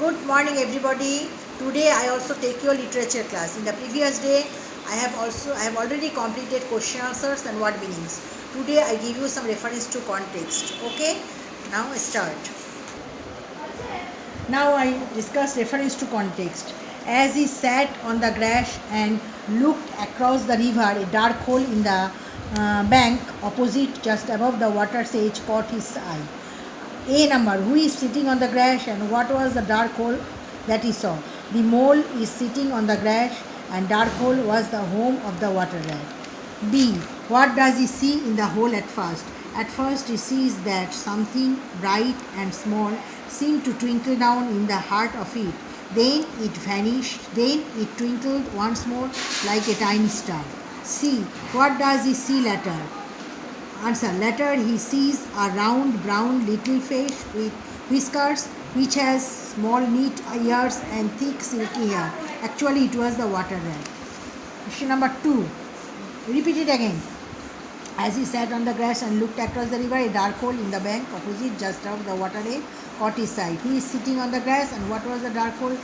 Good morning everybody. Today I also take your literature class. In the previous day I have already completed question answers and word meanings. Today I give you some reference to context. Okay? Now start. Now I discuss reference to context. As he sat on the grass and looked across the river, a dark hole in the bank opposite just above the water's edge caught his eye. A number, who is sitting on the grass and what was the dark hole that he saw? The mole is sitting on the grass and dark hole was the home of the water rat. B, what does he see in the hole at first? At first he sees that something bright and small seemed to twinkle down in the heart of it. Then it vanished, then it twinkled once more like a tiny star. C, what does he see later? Answer. Later he sees a round brown little fish with whiskers which has small neat ears and thick silky hair. Actually it was the water rat. Question number 2. Repeat it again. As he sat on the grass and looked across the river, a dark hole in the bank opposite just above the water edge caught his sight. He is sitting on the grass, and what was the dark hole?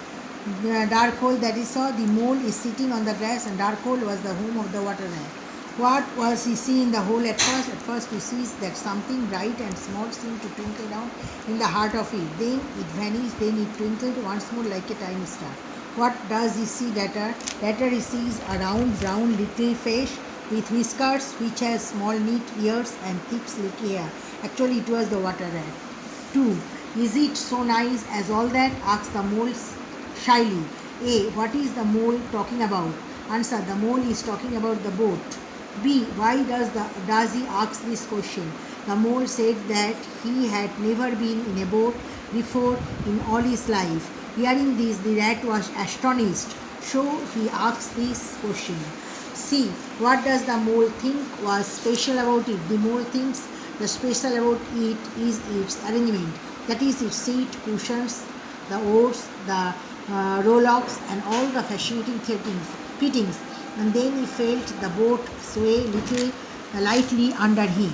The dark hole that he saw, the mole is sitting on the grass, and dark hole was the home of the water rat. What was he see in the hole at first? At first he sees that something bright and small seemed to twinkle down in the heart of it. Then it vanished, then it twinkled once more like a tiny star. What does he see later? Later he sees a round brown little fish with whiskers which has small neat ears and thick silky hair. Actually it was the water rat. 2. Is it so nice as all that? Asks the mole shyly. A. What is the mole talking about? Answer. The mole is talking about the boat. B. Why does he ask this question? The mole said that he had never been in a boat before in all his life. Hearing this, the rat was astonished, so he asked this question. C. What does the mole think was special about it? The mole thinks the special about it is its arrangement. That is its seat, cushions, the oars, the rowlocks and all the fascinating fittings. And then he felt the boat sway little lightly under him.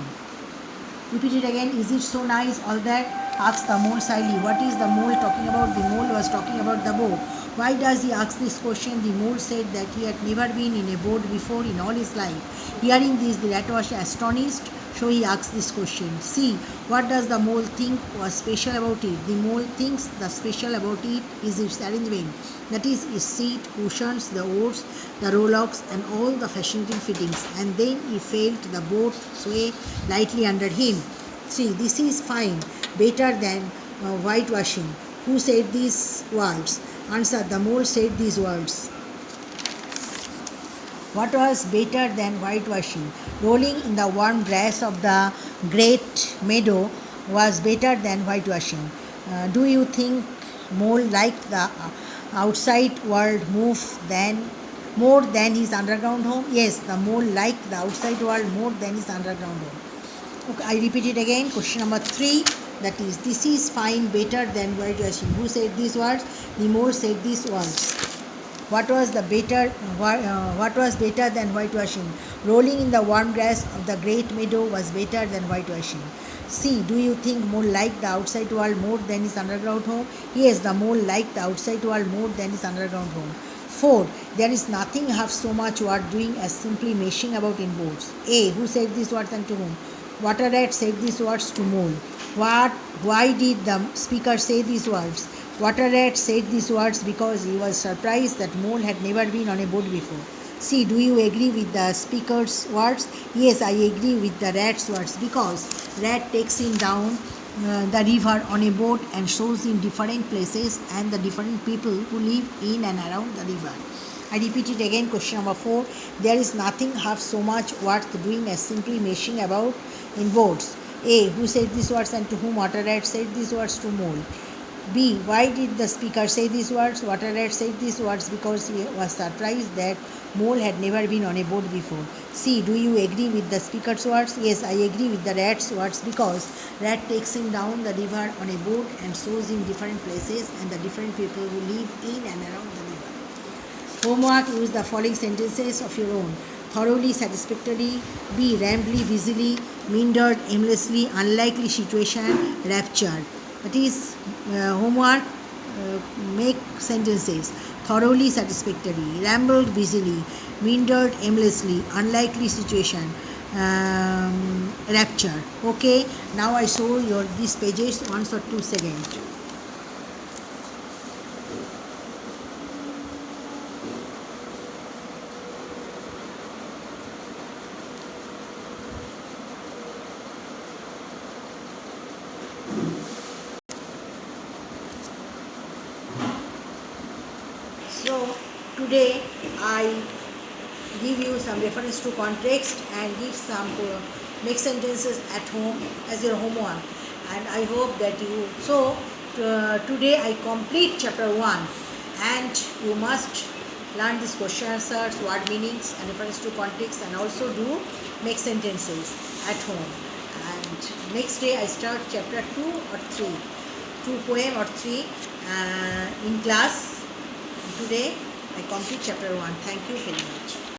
Repeat it again. Is it so nice all that? Asked the mole shyly. What is the mole talking about? The mole was talking about the boat. Why does he ask this question? The mole said that he had never been in a boat before in all his life. Hearing this, the rat was astonished, so he asked this question. C. What does the mole think was special about it? The mole thinks the special about it is its arrangement. That is its seat, cushions, the oars, the rowlocks and all the fascinating fittings. And then he felt the boat sway lightly under him. 3. This is fine, better than whitewashing. Who said these words? Answer. The mole said these words. What was better than whitewashing? Rolling in the warm grass of the great meadow was better than whitewashing. Do you think mole liked the outside world more than his underground home? Yes, the mole liked the outside world more than his underground home. Okay, I repeat it again. Question number 3. That is, this is fine, better than whitewashing. Who said these words? The mole said these words. What was better than whitewashing? Rolling in the warm grass of the great meadow was better than whitewashing. C. Do you think mole liked the outside world more than his underground home? Yes, the mole liked the outside world more than his underground home. 4. There is nothing half so much worth doing as simply meshing about in boats. A. Who said these words and to whom? Water rat said these words to mole. Why did the speaker say these words? Water rat said these words because he was surprised that mole had never been on a boat before. C. Do you agree with the speaker's words? Yes, I agree with the rat's words because rat takes him down the river on a boat and shows him different places and the different people who live in and around the river. I repeat it again. Question number 4. There is nothing half so much worth doing as simply meshing about in boats. A. Who said these words and to whom? Water rat said these words to mole. B. Why did the speaker say these words? Water rat said these words because he was surprised that mole had never been on a boat before. C. Do you agree with the speaker's words? Yes, I agree with the rat's words because rat takes him down the river on a boat and shows him different places and the different people who live in and around the river. Homework. Use the following sentences of your own. Thoroughly, satisfactory. B. Rambly, busily, meandered, aimlessly, unlikely situation, raptured. That is homework. make sentences: thoroughly satisfactory, rambled busily, meandered aimlessly, unlikely situation, rapture. Okay, now I show your these pages once or 2 seconds. So today I give you some reference to context and give some make sentences at home as your homework, and I hope that you today I complete chapter 1, and you must learn these question answers, word meanings and reference to context, and also do make sentences at home. And next day I start chapter 2 or 3, 2 poem or 3 in class. Today I complete chapter 1. Thank you very much.